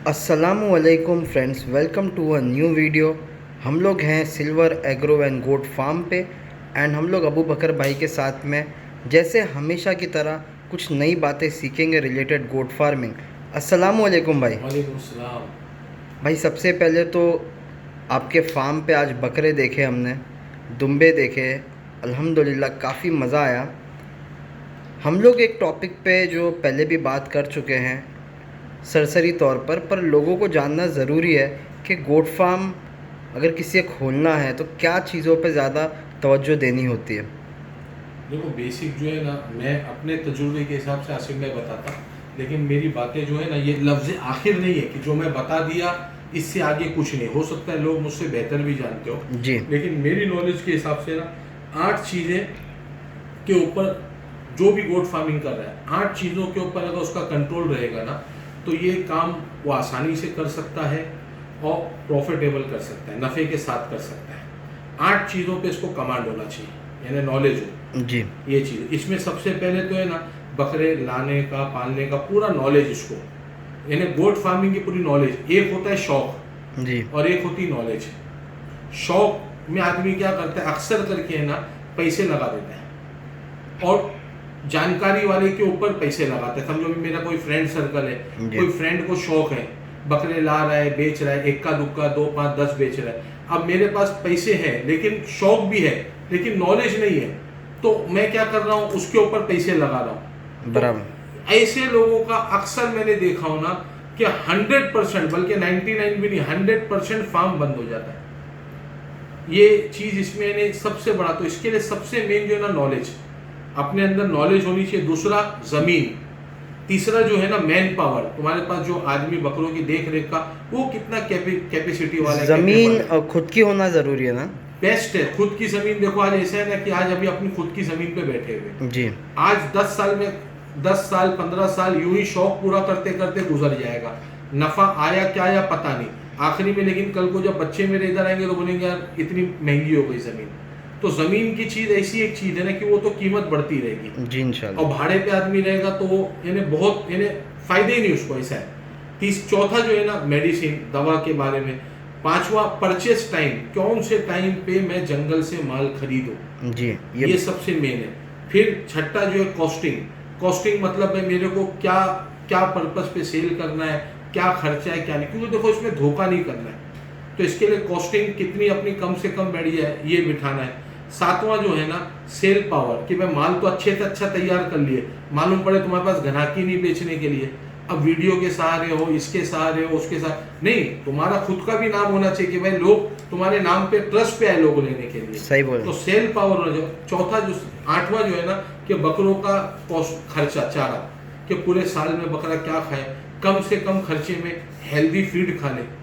अस्सलामुअलैकुम friends, welcome to a new video. हम लोग हैं silver agro and goat farm पे एंड हम लोग अबू बकर भाई के साथ में जैसे हमेशा की तरह कुछ नई बातें सीखेंगे रिलेटेड गोट फार्मिंग। अस्सलामुअलैकुम भाई। वालेकुम सलाम। भाई सबसे पहले तो आपके फार्म पे आज बकरे देखे हमने, दुम्बे देखे, अल्हम्दुलिल्लाह काफ़ी मज़ा आया। हम लोग एक टॉपिक पे जो पहले भी बात कर चुके हैं सरसरी तौर पर लोगों को जानना ज़रूरी है कि गोट फार्म अगर किसी को खोलना है तो क्या चीज़ों पे ज़्यादा तवज्जो देनी होती है। देखो बेसिक जो है ना, मैं अपने तजुर्बे के हिसाब से आसिफ में बताता, लेकिन मेरी बातें जो है ना, ये लफ्ज़ आखिर नहीं है कि जो मैं बता दिया इससे आगे कुछ नहीं हो सकता है। लोग मुझसे बेहतर भी जानते हो, जी लेकिन मेरी नॉलेज के हिसाब से ना 8 चीज़ें के ऊपर जो भी गोट फार्मिंग कर रहा है, 8 चीज़ों के ऊपर अगर उसका कंट्रोल रहेगा ना, तो ये काम वो आसानी से कर सकता है और प्रॉफिटेबल कर सकता है, नफ़े के साथ कर सकता है। 8 चीज़ों पे इसको कमांड होना चाहिए, यानी नॉलेज हो। जी ये चीज़ इसमें सबसे पहले तो है ना, बकरे लाने का पालने का पूरा नॉलेज इसको, यानी गोट फार्मिंग की पूरी नॉलेज। एक होता है शौक जी और एक होती नॉलेज। शौक में आदमी क्या करता है, अक्सर करके है ना पैसे लगा देता है और जानकारी वाले के ऊपर पैसे लगाते हैं। समझो भी मेरा कोई फ्रेंड सर्कल है, जी कोई फ्रेंड को शौक है, बकरे ला रहा है, बेच रहा है, इक्का दुक्का 2 5 10 बेच रहा है। अब मेरे पास पैसे हैं लेकिन शौक भी है, लेकिन नॉलेज नहीं है, तो मैं क्या कर रहा हूँ, उसके ऊपर पैसे लगा रहा हूँ। बराबर। तो ऐसे लोगों का अक्सर मैंने देखा हूं ना कि 100%, बल्कि 99 भी नहीं, 100% फार्म बंद हो जाता है। ये चीज इसमें ने सबसे बड़ा, तो इसके लिए सबसे मेन जो है ना नॉलेज, अपने अंदर नॉलेज होनी चाहिए। दूसरा जमीन, तीसरा जो है ना मैन पावर, तुम्हारे पास जो आदमी बकरों की देख रेख का वो कितना कैपेसिटी वाला है, ज़मीन कैपेबल है। खुद की होना ज़रूरी है ना। बेस्ट है खुद की जमीन। देखो आज ऐसा है ना कि आज अभी अपनी खुद की जमीन पे बैठे हुए, जी आज 10 साल में, 10 साल 15 साल यूं ही शौक पूरा करते करते गुजर जाएगा। नफा आया क्या या पता नहीं आखिरी में, लेकिन कल को जब बच्चे मेरे इधर आएंगे तो बोलेंगे यार इतनी महंगी हो गई जमीन। तो जमीन की चीज ऐसी एक चीज है ना कि वो तो कीमत बढ़ती रहेगी, जी और इंशाल्लाह। भाड़े पे आदमी रहेगा तो वो यानी बहुत यानी फायदे ही नहीं उसको, ऐसा है। चौथा जो है ना मेडिसिन, दवा के बारे में। पांचवा परचेस टाइम, कौन से टाइम पे मैं जंगल से माल खरीदूं, जी ये सबसे मेन है। फिर छठा जो है कॉस्टिंग। कॉस्टिंग मतलब है मेरे को क्या क्या पर्पस पे सेल करना है, क्या खर्चा है क्या नहीं, क्योंकि देखो इसमें धोखा नहीं करना है। तो इसके लिए कॉस्टिंग कितनी अपनी कम से कम बढ़िया है ये बिठाना है। सातवां जो है ना सेल पावर, कि मैं माल तो अच्छे से अच्छा तैयार कर लिए, मालूम पड़े तुम्हारे पास ग्राहकी नहीं बेचने के लिए, अब वीडियो के सहारे हो, इसके सहारे हो, उसके साथ नहीं, तुम्हारा खुद का भी नाम होना चाहिए कि भाई लोग तुम्हारे नाम पे ट्रस्ट पे आए लोग लेने के लिए। सही बोल। तो सेल पावर होना चाहिए। चौथा जो, आठवां जो है ना कि बकरों का कॉस्ट, खर्चा, चारा, कि पूरे साल में बकरा क्या खाए, कम से कम खर्चे में हेल्दी फीड खा ले।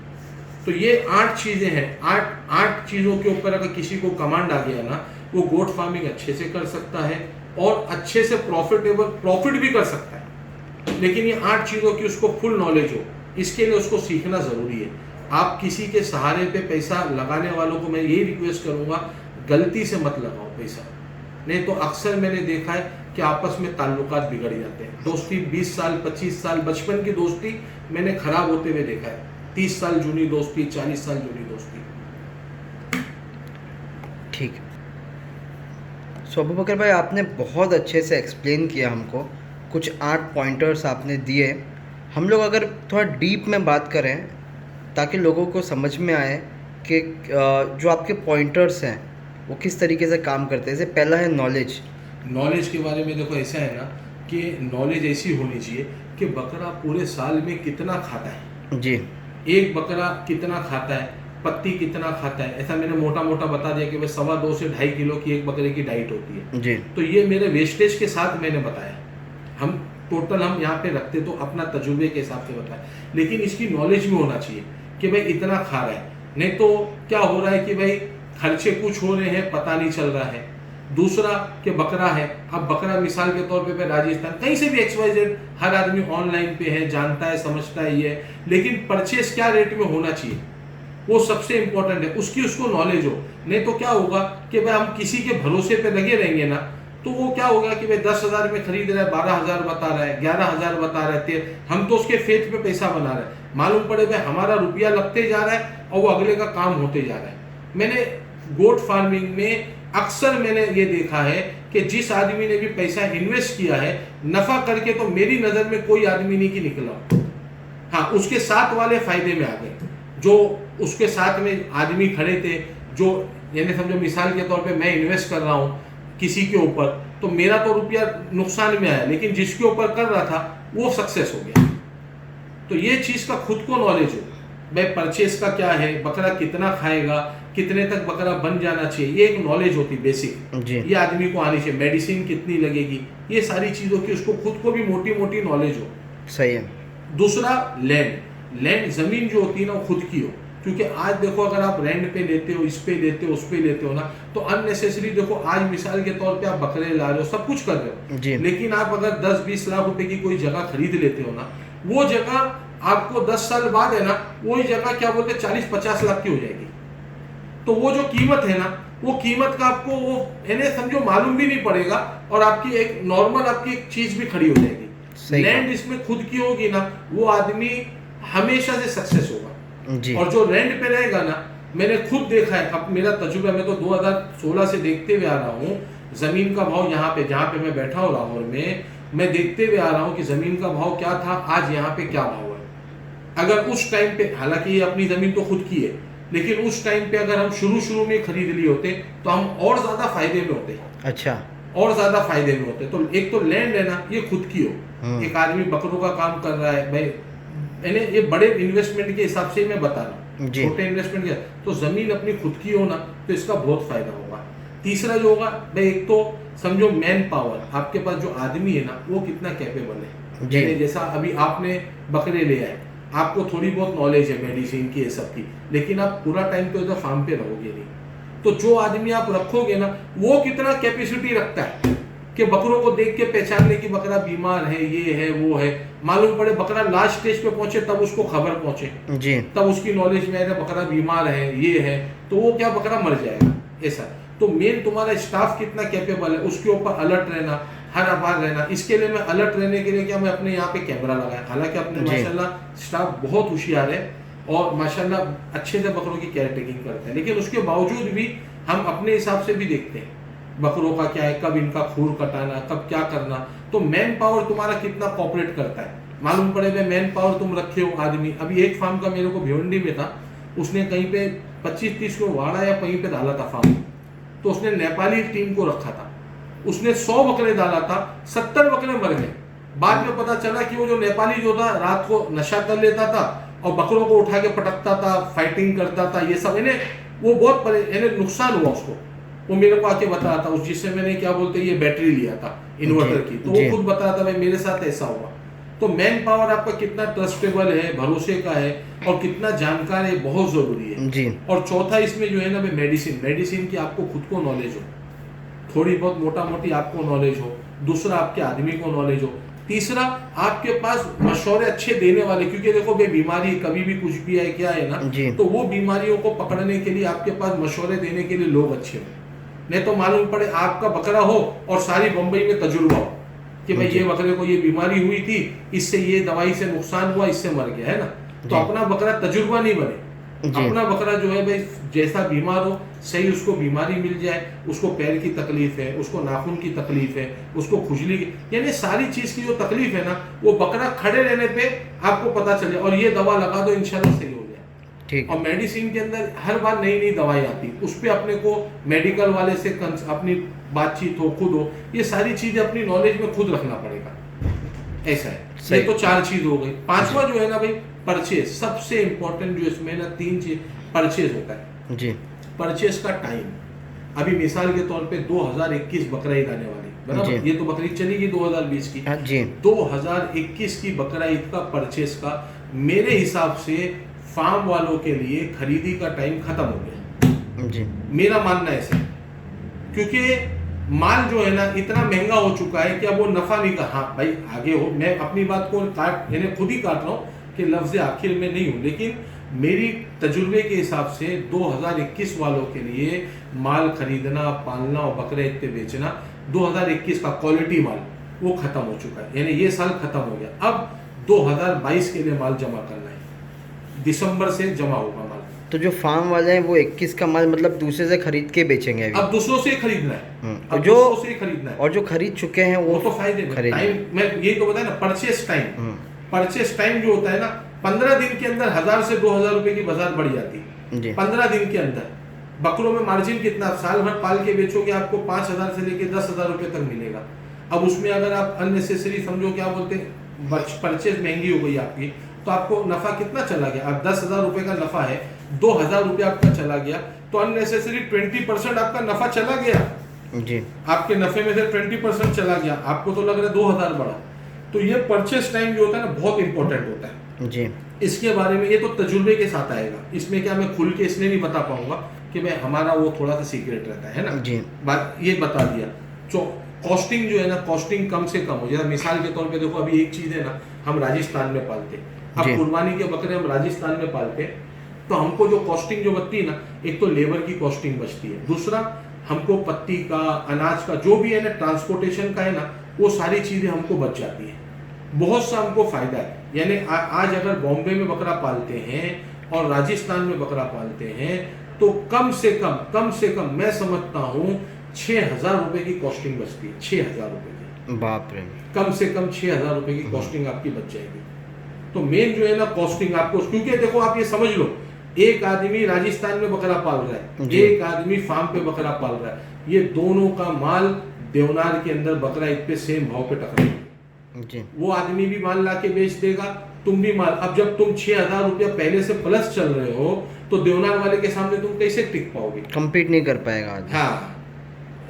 तो ये 8 चीजें हैं। आठ आठ चीजों के ऊपर अगर किसी को कमांड आ गया ना, वो गोट फार्मिंग अच्छे से कर सकता है और अच्छे से प्रॉफिट भी कर सकता है। लेकिन ये 8 चीजों की उसको फुल नॉलेज हो, इसके लिए उसको सीखना जरूरी है। आप किसी के सहारे पे पैसा लगाने वालों को मैं यही रिक्वेस्ट करूंगा, गलती से मत लगाओ पैसा, नहीं तो अक्सर मैंने देखा है कि आपस में ताल्लुकात बिगड़ जाते हैं। दोस्ती 20 साल 25 साल बचपन की दोस्ती मैंने खराब होते हुए देखा है। 30 साल जूनी दोस्ती, 40 साल जूनी दोस्ती। ठीक। सो अबू बकर भाई आपने बहुत अच्छे से एक्सप्लेन किया हमको, कुछ 8 पॉइंटर्स आपने दिए। हम लोग अगर थोड़ा डीप में बात करें ताकि लोगों को समझ में आए कि जो आपके पॉइंटर्स हैं वो किस तरीके से काम करते हैं। जैसे पहला है नॉलेज। नॉलेज के बारे में देखो ऐसा है ना कि नॉलेज ऐसी होनी चाहिए कि बकरा पूरे साल में कितना खाता है, जी एक बकरा कितना खाता है, पत्ती कितना खाता है, ऐसा मैंने मोटा मोटा बता दिया कि भाई 2.25 से 2.5 किलो की एक बकरे की डाइट होती है। जी तो ये मेरे वेस्टेज के साथ मैंने बताया, हम टोटल हम यहाँ पे रखते तो अपना तजुर्बे के हिसाब से बताया, लेकिन इसकी नॉलेज भी होना चाहिए कि भाई इतना खा रहा है। नहीं तो क्या हो रहा है कि भाई खर्चे कुछ हो रहे हैं पता नहीं चल रहा है। दूसरा कि बकरा है, अब बकरा मिसाल के तौर पे राजस्थान कहीं से भी XYZ, हर आदमी ऑनलाइन पे है, जानता है, समझता है ये, लेकिन परचेस क्या रेट में होना चाहिए वो सबसे इंपॉर्टेंट है, उसकी उसको नॉलेज हो। नहीं तो क्या होगा कि भाई हम किसी के भरोसे पे लगे रहेंगे ना, तो वो क्या होगा कि भाई 10,000 में खरीद रहा है, 12,000 बता रहा है, 11,000 बता रहा है, हम तो उसके फेथ पे पैसा बना रहे हैं, मालूम पड़े भाई हमारा रुपया लगते जा रहा है और वो अगले का काम होते जा रहा है। मैंने गोट फार्मिंग में अक्सर मैंने ये देखा है कि जिस आदमी ने भी पैसा इन्वेस्ट किया है नफा करके, तो मेरी नज़र में कोई आदमी नहीं कि निकला। हाँ, उसके साथ वाले फायदे में आ गए, जो उसके साथ में आदमी खड़े थे, जो यानी समझो मिसाल के तौर पे मैं इन्वेस्ट कर रहा हूँ किसी के ऊपर, तो मेरा तो रुपया नुकसान में आया, लेकिन जिसके ऊपर कर रहा था वो सक्सेस हो गया। तो ये चीज़ का खुद को नॉलेज हो, भाई परचेस का क्या है, बकरा कितना खाएगा, कितने तक बकरा बन जाना चाहिए, ये एक नॉलेज होती बेसिक, ये आदमी को आनी चाहिए। मेडिसिन कितनी लगेगी, ये सारी चीज़ों की उसको खुद को भी मोटी मोटी नॉलेज हो। सही है। दूसरा लैंड ज़मीन जो होती है ना वो खुद की हो, क्योंकि आज देखो अगर आप रेंट पे लेते हो, इस पे लेते हो, उस पे लेते हो ना, तो अननेसेसरी देखो आज मिसाल के तौर पे आप बकरे ला रहे हो, सब कुछ कर रहे हो, लेकिन आप अगर 10-20 लाख रुपए की कोई जगह खरीद लेते हो ना, वो जगह आपको 10 साल बाद है ना, वही जगह क्या बोलते 40-50 लाख की हो जाएगी। तो वो जो कीमत है ना, वो कीमत का आपको वो यानी समझो मालूम भी नहीं पड़ेगा, और आपकी एक नॉर्मल आपकी एक चीज भी खड़ी हो जाएगी। लैंड इसमें खुद की होगी ना, वो आदमी हमेशा से सक्सेस होगा जी। और जो रेंट पे रहेगा ना, मैंने खुद देखा है, अब मेरा तजुर्बा, मैं तो 2016 से देखते हुए आ रहा हूँ जमीन का भाव यहाँ पे जहाँ पे मैं बैठा हूँ लाहौर में, मैं देखते हुए आ रहा हूँ कि जमीन का भाव क्या था, आज यहाँ पे क्या भाव है। अगर उस टाइम पे, हालांकि ये अपनी जमीन तो खुद की है, लेकिन उस टाइम पे अगर हम शुरू में खरीद लिए होते तो हम और ज्यादा फायदे में होते। अच्छा, और ज्यादा फायदे में होते। तो एक तो लैंड है ना, ये खुद की हो, एक आदमी बकरों का काम कर रहा है भाई, ये बड़े इन्वेस्टमेंट के हिसाब से मैं बता रहा हूँ, छोटे इन्वेस्टमेंट के, तो जमीन अपनी खुद की हो ना, तो इसका बहुत फायदा होगा। तीसरा जो होगा भाई, एक तो समझो मैन पावर, आपके पास जो आदमी है ना वो कितना कैपेबल है। जैसा अभी आपने बकरे ले आए, आपको थोड़ी बहुत नॉलेज है मेडिसिन की, ये सब की, लेकिन आप पूरा टाइम तो इधर फार्म पे रहोगे नहीं। तो जो आदमी आप रखोगे ना, वो कितना कैपेसिटी रखता है कि बकरों को देख के पहचानने की बकरा बीमार है, ये है, वो है, मालूम पड़े बकरा लास्ट स्टेज पे पहुंचे तब उसको खबर पहुंचे जी, तब उसकी नॉलेज में आएगा बकरा बीमार है, ये है, तो वो क्या बकरा मर जाएगा ऐसा। तो मेन तुम्हारा स्टाफ कितना कैपेबल है, उसके ऊपर अलर्ट रहना, हर आभार रहना। इसके लिए मैं अलर्ट रहने के लिए क्या, मैं अपने यहाँ पे कैमरा लगाया, हालांकि अपने माशाल्लाह स्टाफ बहुत होशियार है और माशाल्लाह अच्छे से बकरों की केयर टेकिंग करते हैं, लेकिन उसके बावजूद भी हम अपने हिसाब से भी देखते हैं बकरों का क्या है, कब इनका खूर कटाना, कब क्या करना। तो मैन पावर तुम्हारा कितना कॉपरेट करता है, मालूम पड़े भाई मैन पावर तुम रखे हो आदमी। अभी एक फार्म का मेरे को भिवंडी में था, उसने कहीं पे 25-30 को वाड़ा या कहीं पे डाला था फार्म, तो उसने नेपाली टीम को रखा था, उसने 100 बकरे डाला था, 70 बकरे मर गए। बाद में पता चला कि वो जो नेपाली जो था रात को नशा कर लेता था और बकरों को उठा के पटकता था, फाइटिंग करता था, ये सब इन्हें वो बहुत नुकसान हुआ उसको। वो मेरे को आके बता रहा था, उस जिससे मैंने क्या बोलते ये बैटरी लिया था इन्वर्टर की, तो वो खुद बता रहा था भाई मेरे साथ ऐसा हुआ। तो मैन पावर आपका कितना ट्रस्टेबल है, भरोसे का है और कितना जानकार है, बहुत जरूरी है जी। और चौथा इसमें जो है ना भाई मेडिसिन की आपको खुद को नॉलेज हो, थोड़ी बहुत मोटा मोटी आपको नॉलेज हो। दूसरा आपके आदमी को नॉलेज हो। तीसरा आपके पास मशवरे अच्छे देने वाले, क्योंकि देखो भाई बीमारी कभी भी कुछ भी है क्या है ना, तो वो बीमारियों को पकड़ने के लिए आपके पास मशवरे देने के लिए लोग अच्छे हो। नहीं तो मालूम पड़े आपका बकरा हो और सारी बम्बई में तजुर्बा हो कि भाई ये बकरे को ये बीमारी हुई थी, इससे ये दवाई से नुकसान हुआ, इससे मर गया, है ना। तो अपना बकरा तजुर्बा नहीं बने, अपना बकरा जो है भाई जैसा बीमार हो सही, उसको बीमारी मिल जाए, उसको पैर की तकलीफ है, उसको नाखून की तकलीफ है, उसको खुजली की, यानी सारी चीज की जो तकलीफ है ना, वो बकरा खड़े रहने पे आपको पता चले और ये दवा लगा दो इंशाल्लाह सही हो जाए। ठीक। और मेडिसिन के अंदर हर बार नई नई दवाई आती, उस पर अपने को मेडिकल वाले से अपनी बातचीत हो, खुद हो, ये सारी चीजें अपनी नॉलेज में खुद रखना पड़ेगा, ऐसा है। ये तो 4 चीज हो गई। 5वां जो है ना भाई परचेज, सबसे इंपॉर्टेंट जो इसमें ना 3 चीज परचेज होता है जी। परचेज का टाइम, अभी मिसाल के तौर पे 2021 बकरा ईद आने वाली, बराबर, ये तो बकरीद चलेगी 2020 की जी। 2021 की बकरा ईद का परचेज का मेरे हिसाब से फार्म वालों के लिए खरीदी का टाइम खत्म हो गया जी, मेरा मानना है ऐसा। क्योंकि माल जो है ना इतना महंगा हो चुका है कि अब वो नफा नहीं का, हाँ भाई आगे हो, मैं अपनी बात को खुद ही काट रहा हूँ कि लफ्ज आखिर में नहीं हूँ, लेकिन मेरी तजुर्बे के हिसाब से 2021 वालों के लिए माल खरीदना, पालना और बकरे इतने बेचना 2021 का क्वालिटी माल वो खत्म हो चुका है, यानी ये साल खत्म हो गया। अब 2022 के लिए माल जमा करना है, दिसंबर से जमा होगा माल। तो जो फार्म वाले हैं वो 21 का माल मतलब दूसरे से खरीद के बेचेंगे अभी? अब दूसरों से ही खरीदना है, और अब जो दूसरों से ही खरीदना है। और जो खरीद चुके हैं वो तो फायदे में खरीद टाइम, मैं यही तो बताया ना, परचेस टाइम जो होता है ना, 15 दिन के अंदर 1000 से 2000 रुपए की बाजार बढ़ जाती है। जी 15 दिन के अंदर बकरों में मार्जिन कितना, साल भर पाल के बेचोगे आपको 5000 से लेके 10,000 रुपए तक मिलेगा। अब उसमें अगर आप अननेसेसरी समझो, क्या बोलते हैं, परचेज महंगी हो गई आपकी, तो आपको नफा कितना चला गया। अब 10,000 रुपए का नफा है, 2,000 रुपये आपका चला गया, तो अननेसेसरी 20% आपका नफा चला गया। जी आपके नफे में से 20% चला गया, आपको तो लग रहा है 2000 बढ़ा। तो ये परचेस टाइम जो होता है ना, बहुत इंपॉर्टेंट होता है। जी इसके बारे में ये तो तजुर्बे के साथ आएगा, इसमें क्या मैं खुल के इसलिए नहीं बता पाऊंगा कि मैं, हमारा वो थोड़ा सा सीक्रेट रहता है ना। जी बात ये बता दिया। तो कॉस्टिंग जो है ना, कॉस्टिंग कम से कम हो जाए। मिसाल के तौर पे देखो, अभी एक चीज है ना, हम राजस्थान में पालते, जी। अब कुर्बानी के बकरे हम राजस्थान में पालते, तो हमको जो कॉस्टिंग जो बचती है ना, एक तो लेबर की कॉस्टिंग बचती है, दूसरा हमको पत्ती का, अनाज का जो भी है ना, ट्रांसपोर्टेशन का है ना, वो सारी चीजें हमको बच जाती है। बहुत सा हमको फायदा है। यानी आज अगर बॉम्बे में बकरा पालते हैं और राजस्थान में बकरा पालते हैं, तो कम से कम मैं समझता हूँ 6,000 रुपए की कॉस्टिंग बचती है। 6,000 रुपए की, बाप रे, कम से कम 6,000 रुपए की कॉस्टिंग आपकी बच जाएगी। तो मेन जो है ना कॉस्टिंग आपको, क्योंकि देखो आप ये समझ लो, एक आदमी राजस्थान में बकरा पाल रहा है, एक आदमी फार्म पे बकरा पाल रहा है, ये दोनों का माल देवनार के अंदर बकरा ईद पे सेम भाव पे टकराएगा। वो आदमी भी माल ला के बेच देगा, तुम भी माल। अब जब तुम 6,000 रुपया पहले से प्लस चल रहे हो, तो देवनार वाले के सामने तुम कैसे टिक पाओगे, कम्पीट नहीं कर पाएगा आदमी। हाँ,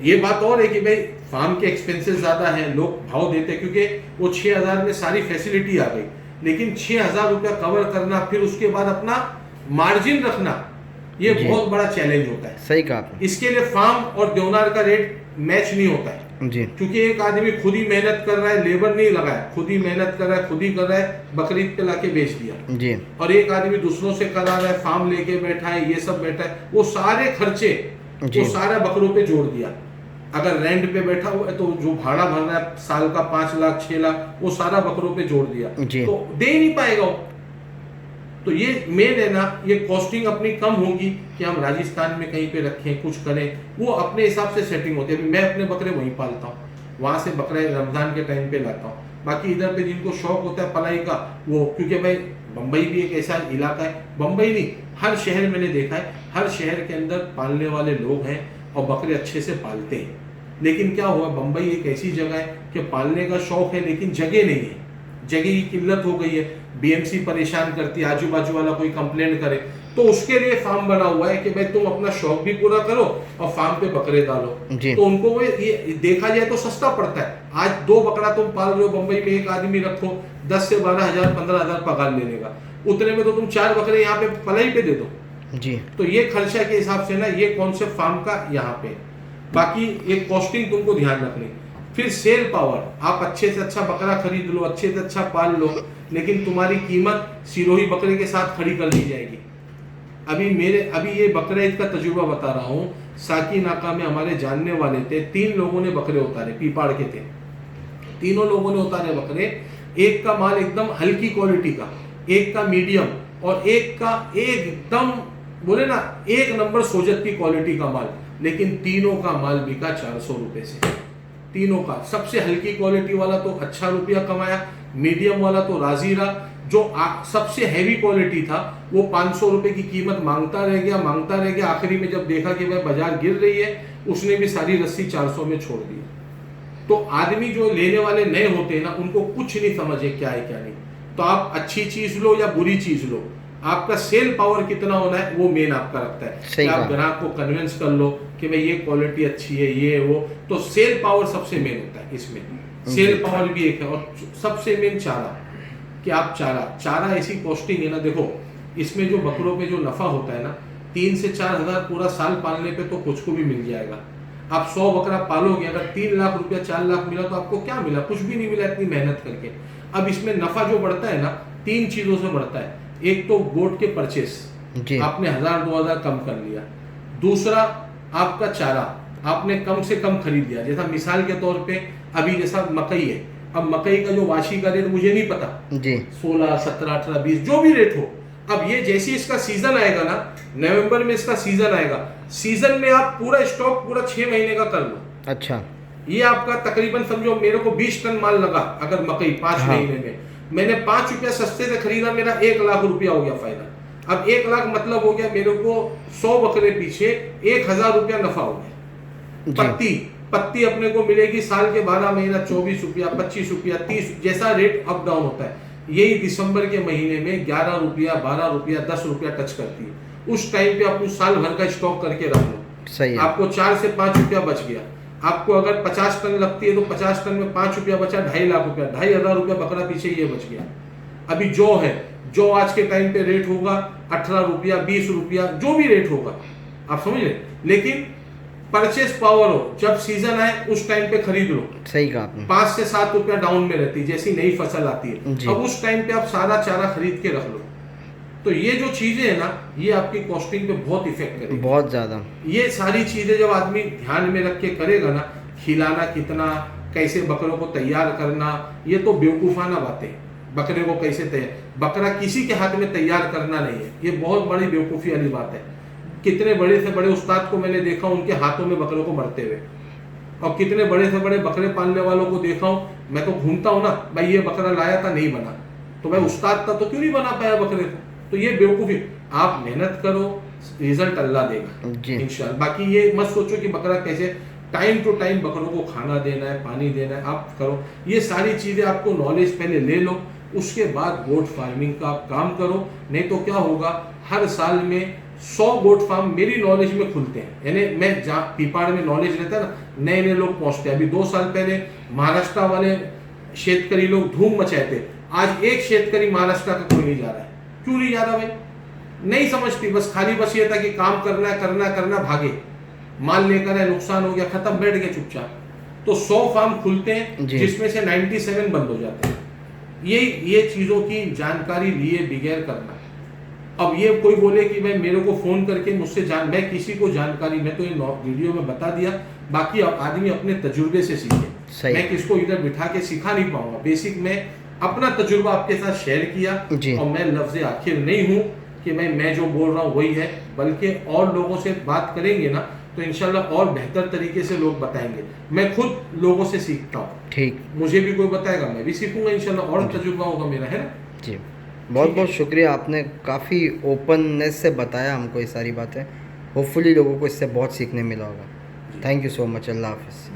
ये बात और है कि भाई फार्म के एक्सपेंसेस ज्यादा है, लोग भाव देते हैं क्योंकि वो 6,000 में सारी फैसिलिटी आ गई, लेकिन 6,000 रुपया कवर करना, फिर उसके बाद अपना मार्जिन रखना, ये बहुत बड़ा चैलेंज होता है। सही कहा आपने। इसके लिए फार्म और देवनार का रेट मैच नहीं होता है जी, क्योंकि एक आदमी खुद ही मेहनत कर रहा है, लेबर नहीं लगाया, खुद ही मेहनत कर रहा है, खुद ही कर रहा है, बकरीद पे लाके बेच दिया जी। और एक आदमी दूसरों से करा रहा है, फार्म लेके बैठा है, ये सब बैठा है, वो सारे खर्चे वो सारा बकरों पे जोड़ दिया। अगर रेंट पे बैठा हुआ है तो जो भाड़ा भर रहा है साल का 5 लाख 6 लाख, वो सारा बकरों पे जोड़ दिया, तो दे ही नहीं पाएगा वो। तो ये मेन है ना, ये कॉस्टिंग अपनी कम होगी कि हम राजस्थान में कहीं पे रखें, कुछ करें, वो अपने हिसाब से सेटिंग होती है। अभी मैं अपने बकरे वहीं पालता हूँ, वहां से बकरे रमजान के टाइम पे लाता हूँ। बाकी इधर पे जिनको शौक होता है पलाई का, वो, क्योंकि भाई बम्बई भी एक ऐसा इलाका है, बम्बई नहीं हर शहर मैंने देखा है, हर शहर के अंदर पालने वाले लोग हैं और बकरे अच्छे से पालते हैं। लेकिन क्या हुआ, बम्बई एक ऐसी जगह है कि पालने का शौक है लेकिन जगह नहीं है, जगह की किल्लत हो गई है, बीएमसी परेशान करती है, आजू बाजू वाला कोई कंप्लेंट करे, तो उसके लिए फार्म बना हुआ है कि भाई तुम अपना शौक भी पूरा करो और फार्म पे बकरे डालो। तो उनको वो ये देखा जाए तो सस्ता पड़ता है। आज 2 बकरा तुम पाल रहे हो बम्बई में, एक आदमी रखो 10 से 12,000 15,000 पगार ले लेगा, उतने में तो तुम 4 बकरे यहाँ पे पलाई पे दे दो जी। तो ये खर्चा के हिसाब से ना ये कॉन्सेप्ट फार्म का यहाँ पे। बाकी एक कॉस्टिंग तुमको ध्यान रखनी, फिर सेल पावर, आप अच्छे से अच्छा बकरा खरीद लो, अच्छे से अच्छा पाल लो, लेकिन तुम्हारी कीमत सिरोही बकरे के साथ खड़ी कर दी जाएगी। अभी ये बकरा ईद का तजुर्बा बता रहा हूँ, साकी नाका में हमारे जानने वाले थे, 3 लोगों ने बकरे उतारे, पीपाड़ के थे, तीनों लोगों ने उतारे बकरे। एक का माल एकदम हल्की क्वालिटी का, एक का मीडियम और एक का एकदम बोले ना 1 नंबर सोजत की क्वालिटी का माल, लेकिन तीनों का माल बिका 400 रुपए से। तीनों का, सबसे हल्की क्वालिटी वाला तो अच्छा रुपया कमाया, मीडियम वाला तो राजी रहा, जो सबसे हैवी क्वालिटी था वो 500 रुपए की कीमत मांगता रह गया। आखिरी में जब देखा कि भाई बाजार गिर रही है, उसने भी सारी रस्सी 400 में छोड़ दी। तो आदमी जो लेने वाले नए होते हैं ना, उनको कुछ नहीं समझे क्या है क्या नहीं। तो आप अच्छी चीज लो या बुरी चीज लो, आपका सेल पावर कितना होना है वो मेन आपका रखता है कि आप ग्राहक को कन्विंस कर लो कि भाई ये क्वालिटी अच्छी है, ये वो। तो सेल पावर सबसे मेन होता है इसमें, सेल पावर भी एक है। और सबसे मेन चारा, कि आप चारा ऐसी कॉस्टिंग है ना, देखो इसमें जो बकरों पे जो नफा होता है ना, 3 से 4 हजार पूरा साल पालने पे तो कुछ को भी मिल जाएगा। आप 100 बकरा पालोगे, अगर 3 लाख रुपया 4 लाख मिला तो आपको क्या मिला, कुछ भी नहीं मिला इतनी मेहनत करके। अब इसमें नफा जो बढ़ता है ना, 3 चीजों से बढ़ता है। एक तो गोट के परचेस, आपने 1000-2000 कम कर लिया। दूसरा आपका चारा, आपने कम से कम खरीद लिया। जैसा मिसाल के तौर पे अभी जैसा मकई है, अब मकई का जो वाशी का रेट मुझे नहीं पता, जी 16, 17, 18, 20 जो भी रेट हो, अब ये जैसे इसका सीजन आएगा ना, नवंबर में इसका सीजन आएगा, सीजन में आप पूरा स्टॉक पूरा 6 महीने का कर लो। अच्छा ये आपका तकरीबन समझो मेरे को 20 टन माल लगा अगर मकई 5 हाँ। महीने में, मैंने 5 रुपया सस्ते से खरीदा, मेरा 1 लाख रुपया हो गया फायदा। अब 1 लाख मतलब हो गया मेरे को 100 बकरे पीछे 1000 रुपया नफा हो गया। पत्ती अपने को मिलेगी साल के 12 महीना 24 रुपया, 25 रुपया, 30, जैसा रेट अप डाउन होता है। यही दिसंबर के महीने में 11 रुपया, 12 रुपया, 10 रुपया टच करती है। उस टाइम पे आप साल भर का स्टॉक करके रख लो, सही है। आपको 4 से 5 रुपया बच गया। आपको अगर 50 टन लगती है तो 50 टन में 5 रुपया बचा, 2.5 लाख रुपया, 2,500 रुपया बकरा पीछे ये बच गया। अभी जौ है, जौ आज के टाइम पे रेट होगा 18 रुपया, 20 रुपया, जो भी रेट होगा, आप समझ रहे, लेकिन परचेस पावर हो, जब सीजन आए उस टाइम पे खरीद लो। सही कहा आपने। 5 से 7 रुपया डाउन में रहती है जैसी नई फसल आती है, अब उस टाइम पे आप सारा चारा खरीद के रख लो। तो ये जो चीजें है ना, ये आपकी कॉस्टिंग पे बहुत इफेक्ट करेगी, बहुत ज़्यादा। ये सारी चीजें जब आदमी ध्यान में रख के करेगा ना, खिलाना कितना, कैसे बकरों को तैयार करना, ये तो बेवकूफाना बातें। बकरे को कैसे तैयार, बकरा किसी के हाथ में तैयार करना नहीं है, ये बहुत बड़ी बेवकूफ़ी वाली बात है। कितने बड़े से बड़े उस्ताद को मैंने देखा उनके हाथों में बकरों को मरते हुए, और कितने बड़े से बड़े बकरे पालने वालों को देखा हूँ। मैं तो घूमता हूँ ना, भाई ये बकरा लाया था नहीं बना, तो भाई उस्ताद था तो क्यों नहीं बना पाया बकरे को। तो ये बेवकूफ़ी, आप मेहनत करो, रिजल्ट अल्लाह देगा इंशाल्लाह। बाकी ये मत सोचो कि बकरा कैसे, टाइम टू टाइम बकरों को खाना देना है, पानी देना है, आप करो। ये सारी चीज़ें आपको नॉलेज पहले ले लो, उसके बाद गोट फार्मिंग का आप काम करो। नहीं तो क्या होगा, हर साल में 100 गोट फार्म मेरी नॉलेज में खुलते हैं। यानी मैं जहाँ पीपाड़ में नॉलेज रहता है ना, नए नए लोग पहुँचते हैं। अभी 2 साल पहले महाराष्ट्र वाले शेतकरी लोग धूम मचाए थे, आज एक शेतकरी महाराष्ट्र का कोई नहीं जा रहा है। क्यों नहीं जा रहा भाई, नहीं समझती, बस खाली बस ये था कि काम करना है, करना करना, भागे, माल लेकर है, नुकसान हो गया, खत्म, बैठ गए चुपचाप। तो 100 फार्म खुलते हैं जिसमें से 97 बंद हो जाते हैं। ये चीज़ों की जानकारी लिए बगैर करना। अब ये कोई बोले कि भाई मेरे को फ़ोन करके मुझसे मैं किसी को जानकारी, मैं तो ये वीडियो में बता दिया, बाकी आदमी अपने तजुर्बे से सीखे। मैं किसको इधर बिठा के सिखा नहीं पाऊंगा, बेसिक मैं अपना तजुर्बा आपके साथ शेयर किया। और मैं लफ्ज़ आखिर नहीं हूँ कि मैं जो बोल रहा हूँ वही है, बल्कि और लोगों से बात करेंगे ना तो इंशाल्लाह और बेहतर तरीके से लोग बताएंगे। मैं खुद लोगों से सीखता हूँ, ठीक, मुझे भी कोई बताएगा मैं भी सीखूंगा इंशाल्लाह, और तजुर्बा होगा मेरा, है ना जी। बहुत बहुत शुक्रिया, आपने काफ़ी ओपननेस से बताया हमको ये सारी बातें। होपफुली लोगों को इससे बहुत सीखने मिला होगा। Thank you so much. अल्लाह हाफिज़।